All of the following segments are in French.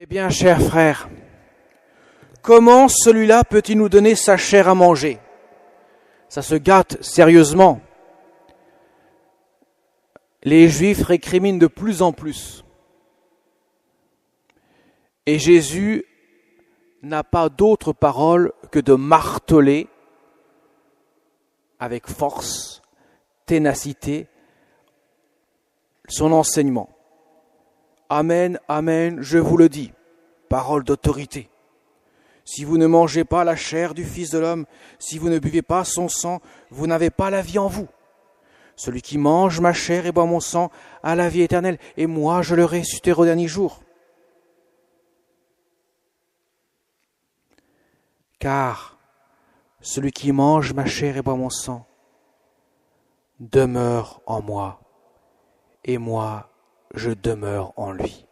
Eh bien, chers frères, comment celui-là peut-il nous donner sa chair à manger? Ça se gâte sérieusement. Les Juifs récriminent de plus en plus. Et Jésus n'a pas d'autre parole que de marteler avec force, ténacité, son enseignement. Amen, amen, je vous le dis, parole d'autorité. Si vous ne mangez pas la chair du Fils de l'homme, si vous ne buvez pas son sang, vous n'avez pas la vie en vous. Celui qui mange ma chair et boit mon sang a la vie éternelle, et moi je le ressusciterai au dernier jour. Car celui qui mange ma chair et boit mon sang demeure en moi, et moi je demeure en lui.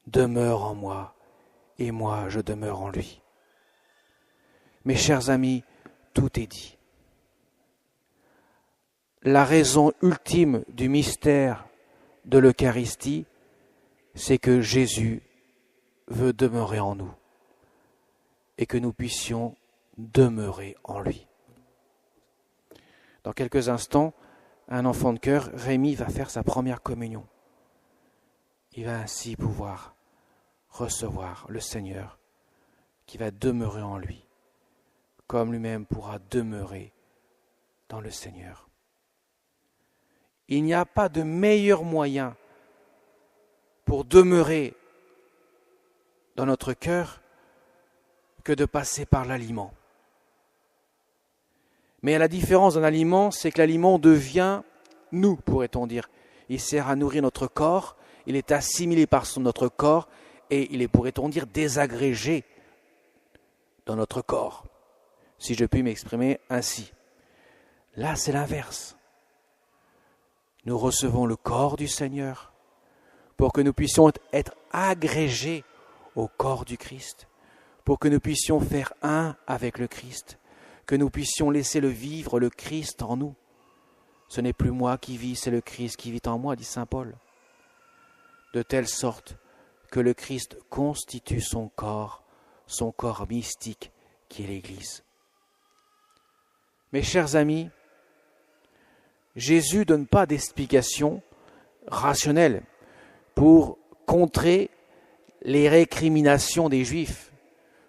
Demeure en moi, et moi je demeure en lui. Mes chers amis, tout est dit. La raison ultime du mystère de l'Eucharistie, c'est que Jésus veut demeurer en nous et que nous puissions demeurer en lui. Dans quelques instants, un enfant de cœur, Rémi, va faire sa première communion. Il va ainsi pouvoir recevoir le Seigneur qui va demeurer en lui, comme lui-même pourra demeurer dans le Seigneur. Il n'y a pas de meilleur moyen pour demeurer dans notre cœur que de passer par l'aliment. Mais la différence d'un aliment, c'est que l'aliment devient nous, pourrait-on dire. Il sert à nourrir notre corps, il est assimilé par notre corps et il est, pourrait-on dire, désagrégé dans notre corps, si je puis m'exprimer ainsi. Là, c'est l'inverse. Nous recevons le corps du Seigneur pour que nous puissions être agrégés au corps du Christ, pour que nous puissions faire un avec le Christ, que nous puissions laisser le vivre, le Christ en nous. Ce n'est plus moi qui vis, c'est le Christ qui vit en moi, dit saint Paul. De telle sorte que le Christ constitue son corps mystique qui est l'Église. Mes chers amis, Jésus ne donne pas d'explication rationnelle pour contrer les récriminations des Juifs.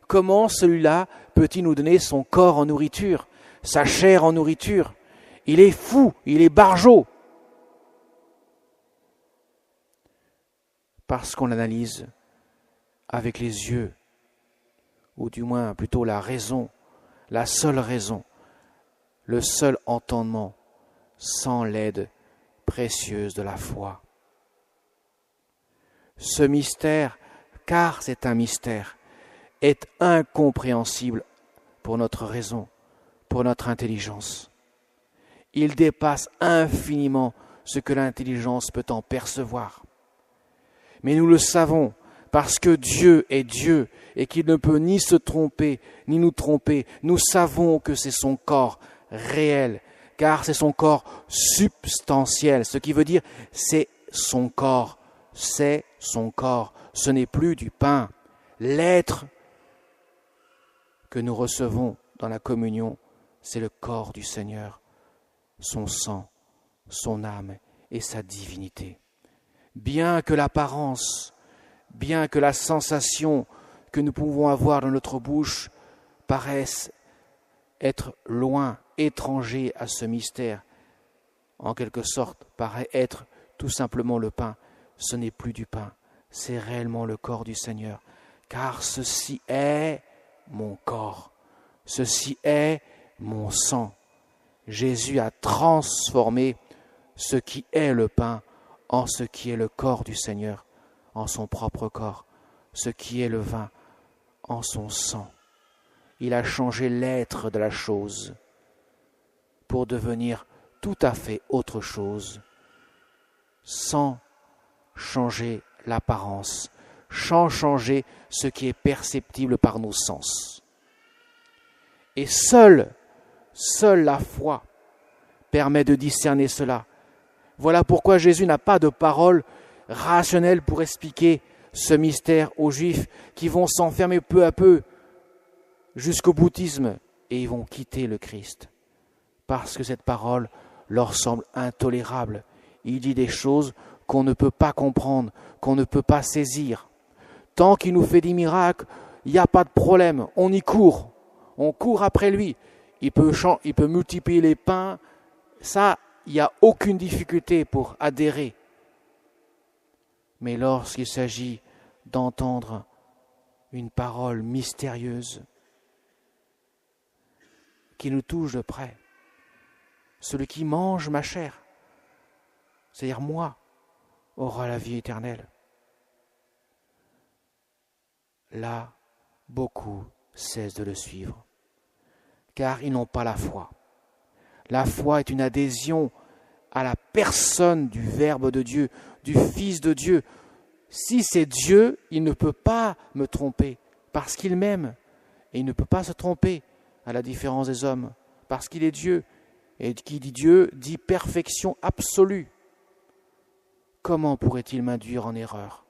Comment celui-là peut-il nous donner son corps en nourriture, sa chair en nourriture? Il est fou, il est barjot. Parce qu'on l'analyse avec les yeux, ou du moins plutôt la raison, la seule raison, le seul entendement, sans l'aide précieuse de la foi. Ce mystère, car c'est un mystère, est incompréhensible pour notre raison, pour notre intelligence. Il dépasse infiniment ce que l'intelligence peut en percevoir. Mais nous le savons, parce que Dieu est Dieu et qu'il ne peut ni se tromper, ni nous tromper. Nous savons que c'est son corps réel, car c'est son corps substantiel, ce qui veut dire c'est son corps, ce n'est plus du pain. L'être que nous recevons dans la communion, c'est le corps du Seigneur, son sang, son âme et sa divinité. Bien que l'apparence, bien que la sensation que nous pouvons avoir dans notre bouche paraisse être loin, étranger à ce mystère, en quelque sorte paraît être tout simplement le pain, ce n'est plus du pain, c'est réellement le corps du Seigneur, car ceci est mon corps, ceci est mon sang. Jésus a transformé ce qui est le pain en ce qui est le corps du Seigneur, en son propre corps, ce qui est le vin en son sang. Il a changé l'être de la chose pour devenir tout à fait autre chose, sans changer l'apparence, sans changer ce qui est perceptible par nos sens. Et seule la foi permet de discerner cela. Voilà pourquoi Jésus n'a pas de parole rationnelle pour expliquer ce mystère aux Juifs qui vont s'enfermer peu à peu jusqu'au bouddhisme et ils vont quitter le Christ parce que cette parole leur semble intolérable. Il dit des choses qu'on ne peut pas comprendre, qu'on ne peut pas saisir. Tant qu'il nous fait des miracles, il n'y a pas de problème, on y court, on court après lui. Il peut multiplier les pains, ça, il n'y a aucune difficulté pour adhérer. Mais lorsqu'il s'agit d'entendre une parole mystérieuse qui nous touche de près, celui qui mange ma chair, c'est-à-dire moi, aura la vie éternelle. Là, beaucoup cessent de le suivre, car ils n'ont pas la foi. La foi est une adhésion à la personne du Verbe de Dieu, du Fils de Dieu. Si c'est Dieu, il ne peut pas me tromper, parce qu'il m'aime. Et il ne peut pas se tromper, à la différence des hommes, parce qu'il est Dieu. Et qui dit Dieu, dit perfection absolue. Comment pourrait-il m'induire en erreur ?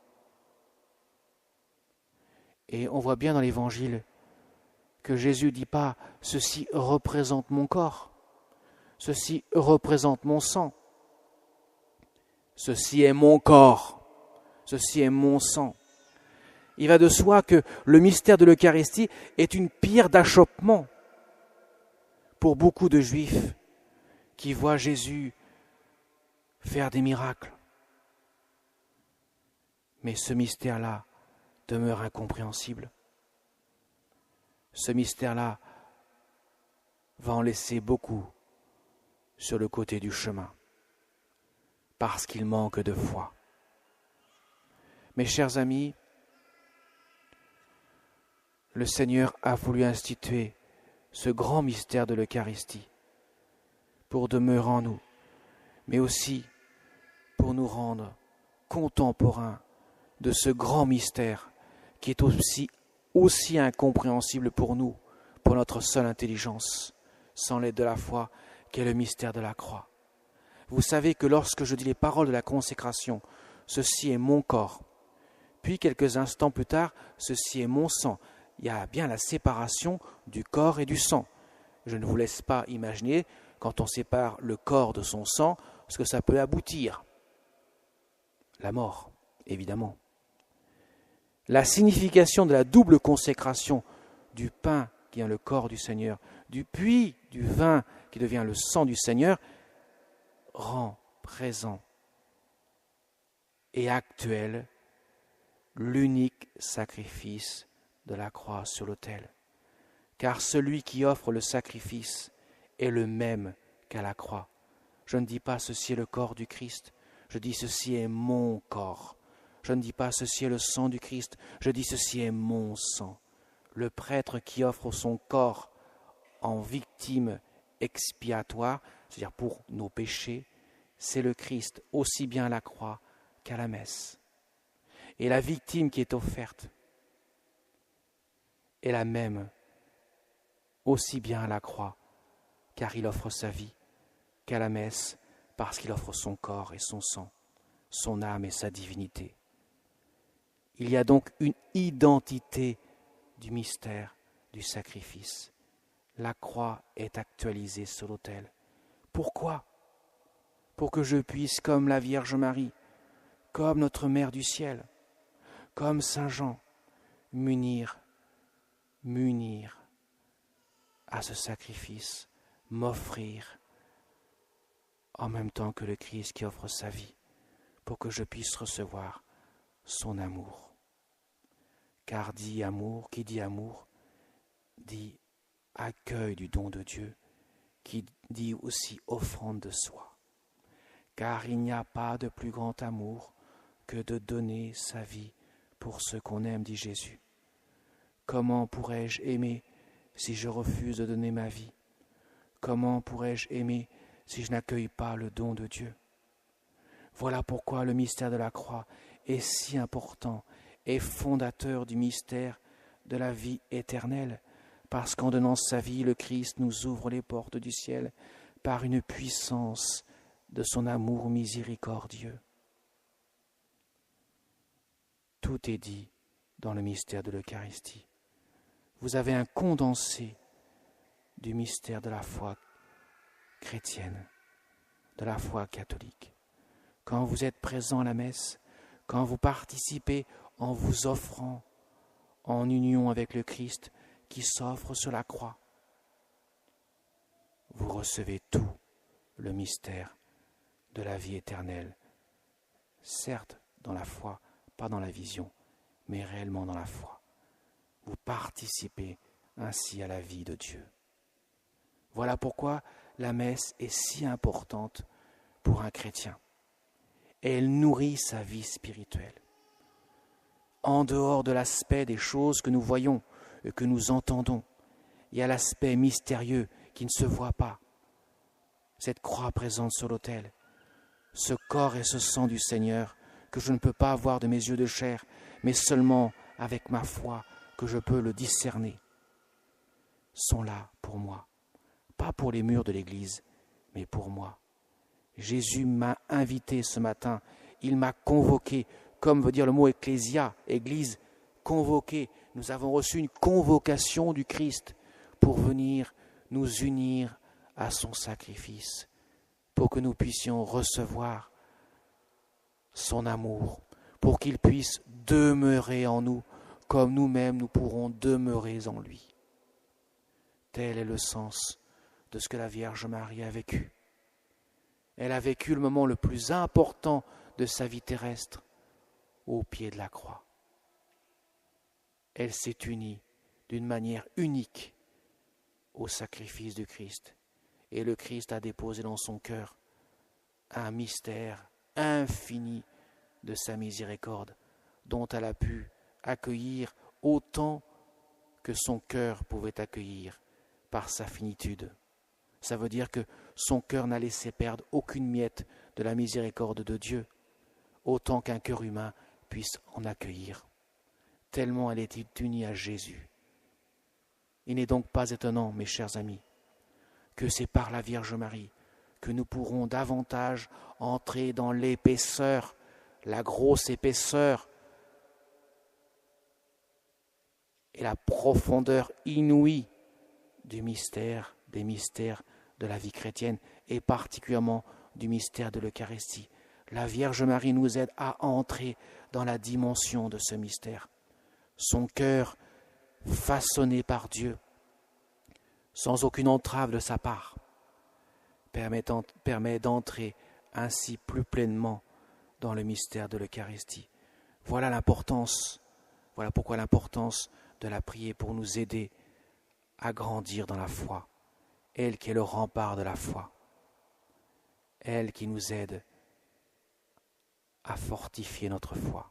Et on voit bien dans l'Évangile que Jésus ne dit pas « ceci représente mon corps ». Ceci représente mon sang. Ceci est mon corps. Ceci est mon sang. Il va de soi que le mystère de l'Eucharistie est une pierre d'achoppement pour beaucoup de Juifs qui voient Jésus faire des miracles. Mais ce mystère-là demeure incompréhensible. Ce mystère-là va en laisser beaucoup sur le côté du chemin, parce qu'il manque de foi. Mes chers amis, le Seigneur a voulu instituer ce grand mystère de l'Eucharistie pour demeurer en nous, mais aussi pour nous rendre contemporains de ce grand mystère qui est aussi incompréhensible pour nous, pour notre seule intelligence, sans l'aide de la foi, qu'est le mystère de la croix. Vous savez que lorsque je dis les paroles de la consécration, ceci est mon corps, puis quelques instants plus tard, ceci est mon sang, il y a bien la séparation du corps et du sang. Je ne vous laisse pas imaginer, quand on sépare le corps de son sang, ce que ça peut aboutir. La mort, évidemment. La signification de la double consécration du pain qui est le corps du Seigneur, puis du vin qui devient le sang du Seigneur, rend présent et actuel l'unique sacrifice de la croix sur l'autel. Car celui qui offre le sacrifice est le même qu'à la croix. Je ne dis pas ceci est le corps du Christ, je dis ceci est mon corps. Je ne dis pas ceci est le sang du Christ, je dis ceci est mon sang. Le prêtre qui offre son corps en victime expiatoire, c'est-à-dire pour nos péchés, c'est le Christ, aussi bien à la croix qu'à la messe. Et la victime qui est offerte est la même, aussi bien à la croix, car il offre sa vie, qu'à la messe, parce qu'il offre son corps et son sang, son âme et sa divinité. Il y a donc une identité du mystère du sacrifice. La croix est actualisée sur l'autel. Pourquoi ? Pour que je puisse, comme la Vierge Marie, comme notre Mère du ciel, comme Saint Jean, m'unir à ce sacrifice, m'offrir en même temps que le Christ qui offre sa vie, pour que je puisse recevoir son amour. Car qui dit amour, dit accueil du don de Dieu, qui dit aussi offrande de soi. Car il n'y a pas de plus grand amour que de donner sa vie pour ceux qu'on aime, dit Jésus. Comment pourrais-je aimer si je refuse de donner ma vie ? Comment pourrais-je aimer si je n'accueille pas le don de Dieu ? Voilà pourquoi le mystère de la croix est si important et fondateur du mystère de la vie éternelle, parce qu'en donnant sa vie, le Christ nous ouvre les portes du ciel par une puissance de son amour miséricordieux. Tout est dit dans le mystère de l'Eucharistie. Vous avez un condensé du mystère de la foi chrétienne, de la foi catholique. Quand vous êtes présent à la messe, quand vous participez en vous offrant en union avec le Christ qui s'offre sur la croix, vous recevez tout le mystère de la vie éternelle, certes dans la foi, pas dans la vision, mais réellement dans la foi. Vous participez ainsi à la vie de Dieu. Voilà pourquoi la messe est si importante pour un chrétien. Et elle nourrit sa vie spirituelle. En dehors de l'aspect des choses que nous voyons et que nous entendons, il y a l'aspect mystérieux qui ne se voit pas. Cette croix présente sur l'autel, ce corps et ce sang du Seigneur que je ne peux pas voir de mes yeux de chair, mais seulement avec ma foi que je peux le discerner, sont là pour moi. Pas pour les murs de l'église, mais pour moi. Jésus m'a invité ce matin, il m'a convoqué, comme veut dire le mot ecclésia, église, convoqué. Nous avons reçu une convocation du Christ pour venir nous unir à son sacrifice, pour que nous puissions recevoir son amour, pour qu'il puisse demeurer en nous, comme nous-mêmes nous pourrons demeurer en lui. Tel est le sens de ce que la Vierge Marie a vécu. Elle a vécu le moment le plus important de sa vie terrestre, au pied de la croix. Elle s'est unie d'une manière unique au sacrifice du Christ. Et le Christ a déposé dans son cœur un mystère infini de sa miséricorde, dont elle a pu accueillir autant que son cœur pouvait accueillir par sa finitude. Ça veut dire que son cœur n'a laissé perdre aucune miette de la miséricorde de Dieu, autant qu'un cœur humain puisse en accueillir, tellement elle était unie à Jésus. Il n'est donc pas étonnant, mes chers amis, que c'est par la Vierge Marie que nous pourrons davantage entrer dans l'épaisseur, la grosse épaisseur et la profondeur inouïe du mystère, des mystères de la vie chrétienne et particulièrement du mystère de l'Eucharistie. La Vierge Marie nous aide à entrer dans la dimension de ce mystère. Son cœur, façonné par Dieu, sans aucune entrave de sa part, permet d'entrer ainsi plus pleinement dans le mystère de l'Eucharistie. Voilà pourquoi l'importance de la prier pour nous aider à grandir dans la foi. Elle qui est le rempart de la foi. Elle qui nous aide à fortifier notre foi.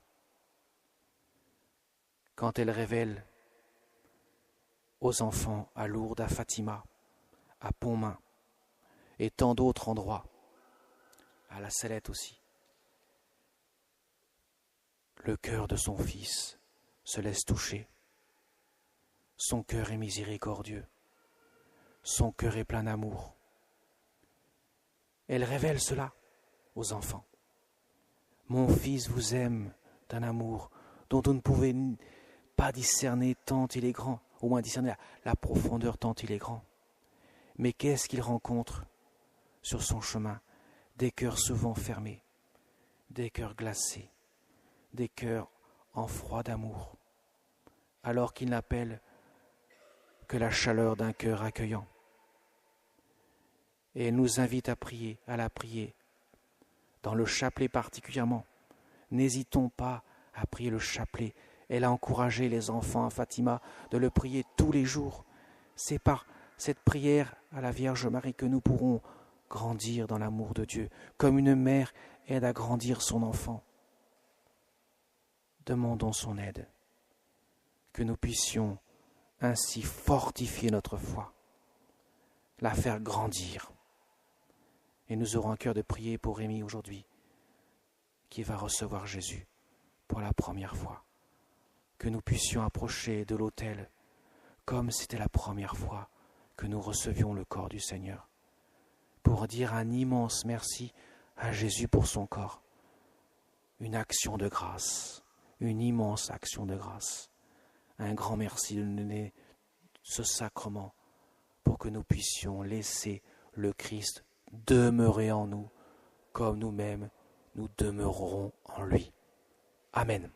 Quand elle révèle aux enfants à Lourdes, à Fatima, à Pontmain et tant d'autres endroits, à la Salette aussi, le cœur de son Fils se laisse toucher. Son cœur est miséricordieux. Son cœur est plein d'amour. Elle révèle cela aux enfants. Mon Fils vous aime d'un amour dont vous ne pouvez pas discerner tant il est grand, au moins discerner la profondeur tant il est grand. Mais qu'est-ce qu'il rencontre sur son chemin? Des cœurs souvent fermés, des cœurs glacés, des cœurs en froid d'amour, alors qu'il n'appelle que la chaleur d'un cœur accueillant. Et elle nous invite à prier, à la prier, dans le chapelet particulièrement. N'hésitons pas à prier le chapelet. Elle a encouragé les enfants à Fatima de le prier tous les jours. C'est par cette prière à la Vierge Marie que nous pourrons grandir dans l'amour de Dieu, comme une mère aide à grandir son enfant. Demandons son aide, que nous puissions ainsi fortifier notre foi, la faire grandir. Et nous aurons un cœur de prier pour Rémi aujourd'hui, qui va recevoir Jésus pour la première fois. Que nous puissions approcher de l'autel comme c'était la première fois que nous recevions le corps du Seigneur, pour dire un immense merci à Jésus pour son corps, une action de grâce, une immense action de grâce. Un grand merci de nous donner ce sacrement pour que nous puissions laisser le Christ demeurer en nous, comme nous-mêmes nous demeurerons en lui. Amen.